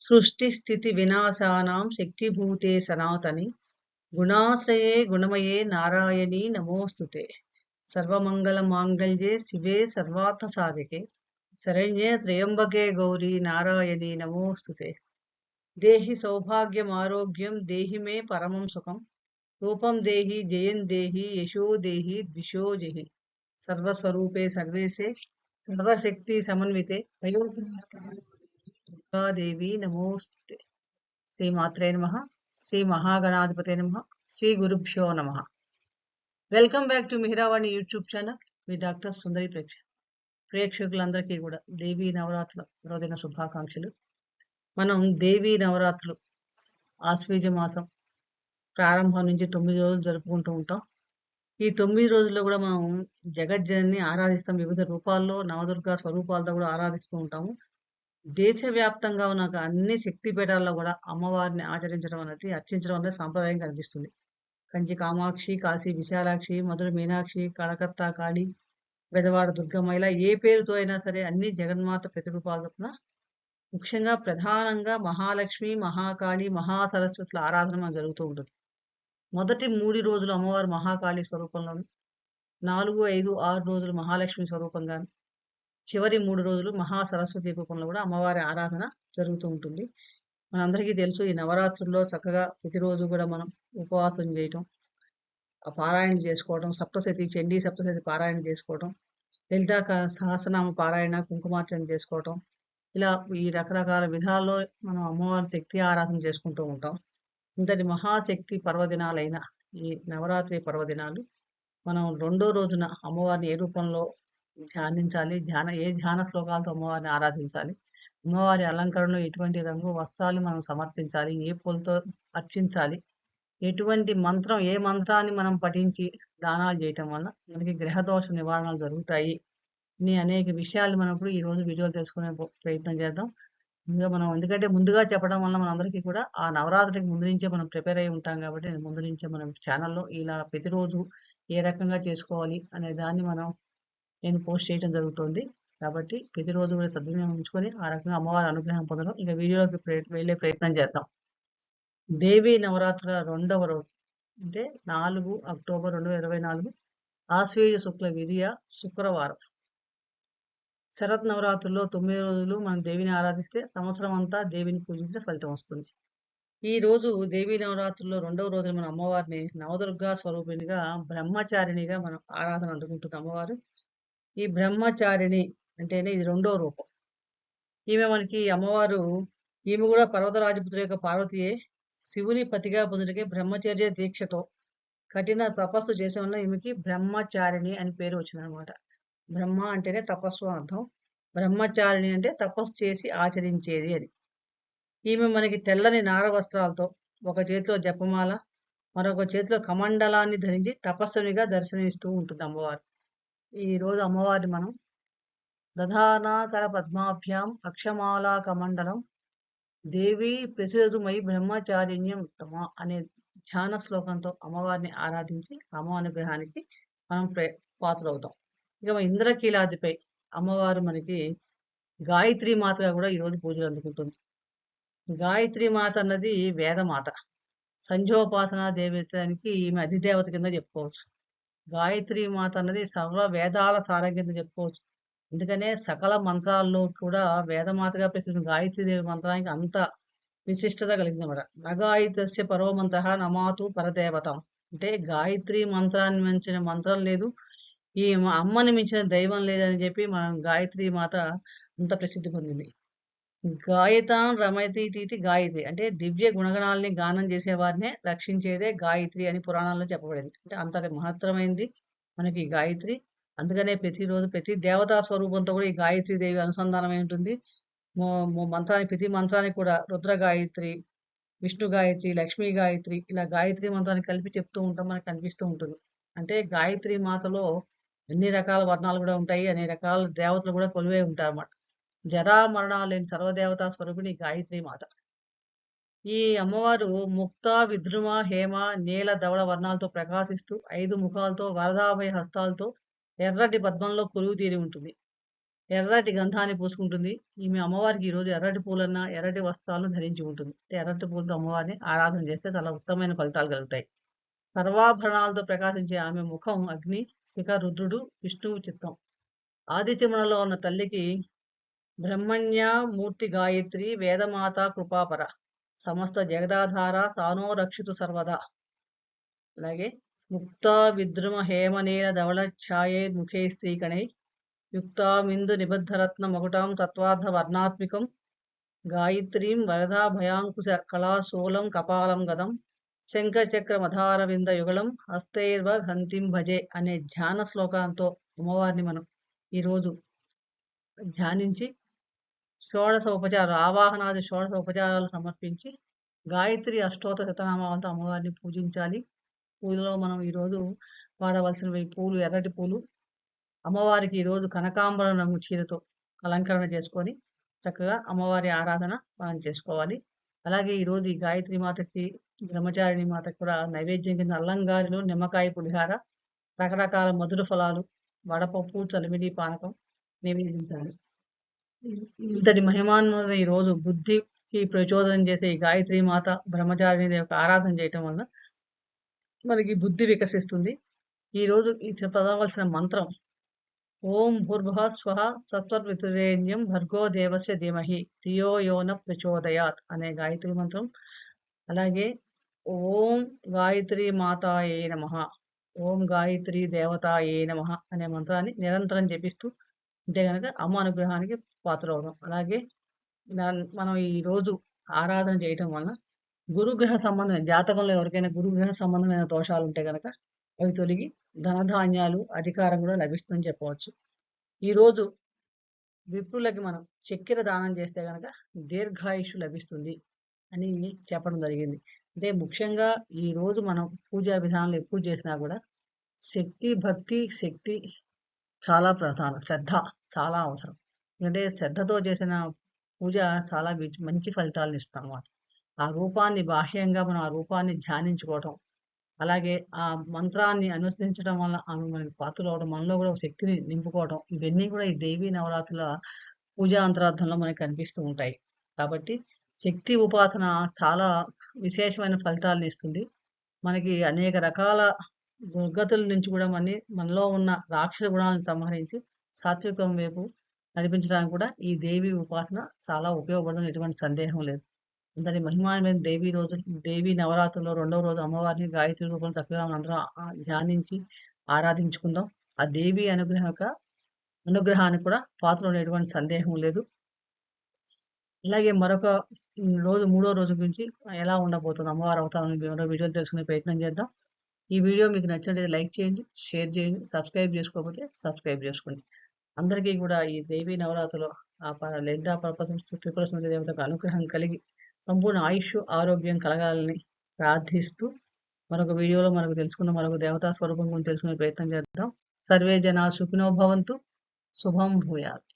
సృష్టిస్థితివినాశానాం శక్తిభూతే సనాతని గుణాశ్రయే గుణమయే నారాయణీ నమోస్తుతే సర్వమంగళమాంగళ్యే శివే సర్వార్థసాధికే శరణ్యే త్రయంబకే గౌరీ నారాయణీ నమోస్తుతే దేహి సౌభాగ్యమారోగ్యం దేహి మే పరమం సుఖం రూపం దేహి జయం దేహి యశో దేహి ద్విషో జహి సర్వస్వరూపే సర్వేశే సర్వశక్తి సమన్వితే దుర్గాదేవి నమోస్తుతే శ్రీమాత్రే నమః శ్రీ మహాగణాధిపతే నమః శ్రీ గురుభ్యో నమః welcome back to Mihiravani YouTube channel మీ డాక్టర్ సుందరి ప్రేక్షకులందరికీ కూడా దేవీ నవరాత్రుల పర్వదిన శుభాకాంక్షలు. మనం దేవీ నవరాత్రులు ఆశ్వీజ మాసం ప్రారంభం నుంచి 9 రోజులు జరుపుకుంటూ ఉంటాం. ఈ 9 రోజుల్లో కూడా మనం జగజ్జనని ఆరాధిస్తాం. వివిధ రూపాల్లో నవదుర్గా స్వరూపాలతో కూడా ఆరాధిస్తూ ఉంటాము. దేశవ్యాప్తంగా ఉన్న అన్ని శక్తి పీఠాల్లో కూడా అమ్మవారిని ఆచరించడం అనేది అర్చించడం అనేది సాంప్రదాయం కనిపిస్తుంది. కంచి కామాక్షి, కాశీ విశాలాక్షి, మధుర మీనాక్షి, కలకత్తా కాళీ, బెజవాడ దుర్గమ్మ ఇలా ఏ పేరుతో అయినా సరే అన్ని జగన్మాత ప్రతిరూపాల చొప్పున ముఖ్యంగా ప్రధానంగా మహాలక్ష్మి, మహాకాళి, మహాసరస్వతుల ఆరాధన జరుగుతూ ఉంటుంది. మొదటి 3 రోజులు అమ్మవారు మహాకాళి స్వరూపంలోను, 4, 5, 6 రోజులు మహాలక్ష్మి స్వరూపంగాను, చివరి 3 రోజులు మహాసరస్వతి రూపంలో కూడా అమ్మవారి ఆరాధన జరుగుతూ ఉంటుంది. మనందరికీ తెలుసు ఈ నవరాత్రుల్లో చక్కగా ప్రతిరోజు కూడా మనం ఉపవాసం చేయటం, పారాయణ చేసుకోవడం, సప్తశతి చండీ సప్తశతి పారాయణ చేసుకోవడం, లలితా సహస్రనామ పారాయణ, కుంకుమార్చన చేసుకోవటం, ఇలా ఈ రకరకాల విధాల్లో మనం అమ్మవారి శక్తి ఆరాధన చేసుకుంటూ ఉంటాం. ఇంతటి మహాశక్తి పర్వదినాలైన ఈ నవరాత్రి పర్వదినాలు మనం 2వ రోజున అమ్మవారిని ఏ రూపంలో ధ్యానించాలి, ఏ ధ్యాన శ్లోకాలతో అమ్మవారిని ఆరాధించాలి, అమ్మవారి అలంకరణలో ఎటువంటి రంగు వస్త్రాలు మనం సమర్పించాలి, ఏ పూలతో అర్చించాలి, ఎటువంటి మంత్రం ఏ మంత్రాన్ని మనం పఠించి దానాలు చేయటం వల్ల మనకి గ్రహదోష నివారణలు జరుగుతాయి అని అనేక విషయాలు మనం ఇప్పుడు ఈ రోజు వీడియోలు తెలుసుకునే ప్రయత్నం చేద్దాం. ఎందుకంటే ముందుగా చెప్పడం వల్ల మనందరికీ కూడా ఆ నవరాత్రికి ముందు నుంచే మనం ప్రిపేర్ అయి ఉంటాం కాబట్టి ముందు నుంచే మనం ఛానల్లో ఇలా ప్రతిరోజు ఏ రకంగా చేసుకోవాలి అనే దాన్ని నేను పోస్ట్ చేయడం జరుగుతుంది. కాబట్టి ప్రతిరోజు కూడా సద్వినియోగం ఉంచుకొని ఆ రకంగా అమ్మవారి అనుగ్రహం పొందడం. ఇక వీడియోలోకి వెళ్ళే ప్రయత్నం చేద్దాం. దేవీ నవరాత్రుల 2వ రోజు అంటే 4 అక్టోబర్ 2024 ఆశ్వీజ శుక్ల విధియ శుక్రవారం. శరత్ నవరాత్రుల్లో 9 రోజులు మనం దేవిని ఆరాధిస్తే సంవత్సరం అంతా దేవిని పూజించిన ఫలితం వస్తుంది. ఈ రోజు దేవీ నవరాత్రుల్లో 2వ రోజున మన అమ్మవారిని నవదుర్గా స్వరూపిణిగా బ్రహ్మచారిణిగా మనం ఆరాధన అందుకుంటుంది అమ్మవారు. ఈ బ్రహ్మచారిణి అంటేనే ఇది 2వ రూపం. మనకి అమ్మవారు ఈమె కూడా పర్వతరాజపుత్రి యొక్క పార్వతీయే. శివుని పతిగా పొందుటకే బ్రహ్మచర్య దీక్షతో కఠిన తపస్సు చేసే వల్ల ఈమెకి బ్రహ్మచారిణి అని పేరు వచ్చిందనమాట. బ్రహ్మ అంటేనే తపస్సు అర్థం, బ్రహ్మచారిణి అంటే తపస్సు చేసి ఆచరించేది అని. ఈమె మనకి తెల్లని నార వస్త్రాలతో ఒక చేతిలో జపమాల, మరొక చేతిలో కమండలాన్ని ధరించి తపస్సునిగా దర్శనమిస్తూ ఉంటుంది అమ్మవారు. ఈ రోజు అమ్మవారిని మనం దధానాకర పద్మాభ్యాం అక్షమాలా కమండలం దేవి ప్రసిద్ధమై బ్రహ్మచారిణ్యం ఉత్తమ అనే ధ్యాన శ్లోకంతో అమ్మవారిని ఆరాధించి అమ్మ అనుగ్రహానికి మనం పాత్రలవుతాం. ఇక ఇంద్రకీలాదిపై అమ్మవారు మనకి గాయత్రి మాతగా కూడా ఈరోజు పూజలు అందుకుంటుంది. గాయత్రి మాత అన్నది వేదమాత, సంధ్యోపాసన దేవతానికి ఈమె అధిదేవత కింద చెప్పుకోవచ్చు. గాయత్రి మాత అన్నది సర్వ వేదాల సారం కింద చెప్పుకోవచ్చు. అందుకనే సకల మంత్రాల్లో కూడా వేదమాతగా ప్రసిద్ధి గాయత్రి దేవి మంత్రానికి అంత విశిష్టత కలిగిందన్నమాట. నగాయత్రస్య పరో మంత్ర నమాతు పరదేవతం అంటే గాయత్రి మంత్రాన్ని మించిన మంత్రం లేదు, ఈ అమ్మని మించిన దైవం లేదని చెప్పి మనం గాయత్రి మాత అంత ప్రసిద్ధి పొందింది. గాయతాం రమయతీతి గాయత్రి అంటే దివ్య గుణగణాలని గానం చేసేవారినే రక్షించేదే గాయత్రి అని పురాణాల్లో చెప్పబడింది. అంటే అంతటి మహత్తరమైంది మనకి గాయత్రి. అందుకనే ప్రతిరోజు ప్రతి దేవతా స్వరూపంతో కూడా ఈ గాయత్రి దేవి అనుసంధానమై ఉంటుంది. ప్రతి మంత్రానికి కూడా రుద్ర గాయత్రి, విష్ణు గాయత్రి, లక్ష్మీ గాయత్రి ఇలా గాయత్రి మంత్రాన్ని కలిపి చెప్తూ ఉంటాం, మనకు కనిపిస్తూ ఉంటుంది. అంటే గాయత్రి మాతలో అన్ని రకాల వర్ణాలు కూడా ఉంటాయి, అన్ని రకాల దేవతలు కూడా కొలువై ఉంటారు అన్నమాట. జరా మరణాలు లేని సర్వదేవతా స్వరూపిణి గాయత్రి మాత. ఈ అమ్మవారు ముక్త, విద్రుమ, హేమ, నీల, ధవళ వర్ణాలతో ప్రకాశిస్తూ 5 ముఖాలతో వరదాభయ హస్తాలతో ఎర్రటి పద్మంలో కొలువు తీరి ఉంటుంది. ఎర్రటి గంధాన్ని పూసుకుంటుంది. ఈమె అమ్మవారికి ఈరోజు ఎర్రటి పూలన్నా, ఎర్రటి వస్త్రాలను ధరించి ఉంటుంది. అంటే ఎర్రటి పూలతో అమ్మవారిని ఆరాధన చేస్తే చాలా ఉత్తమమైన ఫలితాలు కలుగుతాయి. సర్వాభరణాలతో ప్రకాశించే ఆమె ముఖం అగ్ని, శిఖ రుద్రుడు, విష్ణువు చిత్తం. ఆదిత్యములలో ఉన్న తల్లికి బ్రహ్మణ్య మూర్తి గాయత్రి వేదమాత కృపాపర సమస్త జగదాధార సానో రక్షితు సర్వదా. అలాగే ముక్తా విద్రుమ హేమనీల ధవళ ఛాయే ముఖే స్త్రీకణై యుక్తామిందు నిబద్ధరత్న మకుటాం తత్వార్థ వర్ణాత్మికం గాయత్రీం వరదా భయాంకుశ కళాశూలం కపాలం గదం శంఖచక్రమధారవింద యుగళం హస్తైర్వ హంతిం భజే అనే ధ్యాన శ్లోకాంతో అమ్మవారిని మనం ఈరోజు ధ్యానించి షోడశ ఉపచారాలు ఆవాహనాది షోడశ ఉపచారాలు సమర్పించి గాయత్రి అష్టోత్తర శతనామాలతో అమ్మవారిని పూజించాలి. పూజలో మనం ఈరోజు వాడవలసినవి పూలు, ఎర్రటి పూలు. అమ్మవారికి ఈరోజు కనకాంబరం రంగు చీరతో అలంకరణ చేసుకొని చక్కగా అమ్మవారి ఆరాధన మనం చేసుకోవాలి. అలాగే ఈరోజు ఈ గాయత్రి మాతకి, బ్రహ్మచారిణి మాతకి కూడా నైవేద్యం కింద అల్లంగారిలో నిమ్మకాయ పులిహార, రకరకాల మధుర ఫలాలు, వడపప్పు, చలిమిడి పానకం నివేదించాలి. ఇంతటి మహిమాన్విత ఈరోజు బుద్ధికి ప్రచోదనం చేసే ఈ గాయత్రి మాత, బ్రహ్మచారిణి యొక్క ఆరాధన చేయటం వల్ల మనకి బుద్ధి వికసిస్తుంది. ఈరోజు ఈ చదవవలసిన మంత్రం ఓం భూర్భువః స్వః సత్వద్వితురేణ్యం భర్గో దేవస్య ధీమహి ధియో యోన ప్రచోదయాత్ అనే గాయత్రి మంత్రం. అలాగే ఓం గాయత్రి మాతాయే నమః, ఓం గాయత్రి దేవతాయే నమః అనే మంత్రాన్ని నిరంతరం జపిస్తూ ఉంటే కనుక అమ్మ అనుగ్రహానికి పాత్రవుతాం. అలాగే మనం ఈరోజు ఆరాధన చేయటం వలన గురుగ్రహ సంబంధమైన జాతకంలో ఎవరికైనా గురుగ్రహ సంబంధమైన దోషాలు ఉంటే కనుక అవి తొలగి ధనధాన్యాలు, అధికారం కూడా లభిస్తుందని చెప్పవచ్చు. ఈరోజు విప్రులకి మనం చక్కెర దానం చేస్తే కనుక దీర్ఘాయుష్ లభిస్తుంది అని చెప్పడం జరిగింది. అంటే ముఖ్యంగా ఈరోజు మనం పూజా విధానాలు ఎప్పుడు చేసినా కూడా శక్తి చాలా ప్రధానం. శ్రద్ధ చాలా అవసరం. ఎందుకంటే శ్రద్ధతో చేసిన పూజ చాలా మంచి ఫలితాలను ఇస్తుంది అన్నమాట. ఆ రూపాన్ని బాహ్యంగా మనం ఆ రూపాన్ని ధ్యానించుకోవటం, అలాగే ఆ మంత్రాన్ని అనుసరించడం వల్ల ఆమె మనకి పాత్రలు అవడం, మనలో కూడా ఒక శక్తిని నింపుకోవడం, ఇవన్నీ కూడా ఈ దేవీ నవరాత్రుల పూజా అంతరార్థంలో మనకి కనిపిస్తూ ఉంటాయి. కాబట్టి శక్తి ఉపాసన చాలా విశేషమైన ఫలితాలను ఇస్తుంది. మనకి అనేక రకాల దుర్గతుల నుంచి కూడా మనలో ఉన్న రాక్షస గుణాలను సంహరించి సాత్వికం వైపు నడిపించడానికి కూడా ఈ దేవి ఉపాసన చాలా ఉపయోగపడుతుంది, ఎటువంటి సందేహం లేదు. అందరి మహిమాన్విత దేవి నవరాత్రుల్లో 2వ రోజు అమ్మవారిని గాయత్రి రూపంలో చక్కగా మనందరం ధ్యానించి ఆరాధించుకుందాం. ఆ దేవి అనుగ్రహానికి కూడా పాత్రలో ఎటువంటి సందేహం లేదు. అలాగే మరొక రోజు 3వ రోజు గురించి ఎలా ఉండబోతుంది అమ్మవారి అవతారం మరో వీడియోలు తెలుసుకునే ప్రయత్నం చేద్దాం. ఈ వీడియో మీకు నచ్చినట్లయితే లైక్ చేయండి, షేర్ చేయండి, సబ్స్క్రైబ్ చేసుకోకపోతే సబ్స్క్రైబ్ చేసుకోండి. అందరికీ కూడా ఈ దేవీ నవరాత్రిలో లలితా త్రిపుర సుందరి దేవతకు అనుగ్రహం కలిగి సంపూర్ణ ఆయుష్, ఆరోగ్యం కలగాలని ప్రార్థిస్తూ మరొక వీడియోలో మరొక దేవతా స్వరూపం గురించి తెలుసుకునే ప్రయత్నం చేద్దాం. సర్వే జనా సుఖినో భవంతు. శుభం భూయాత్.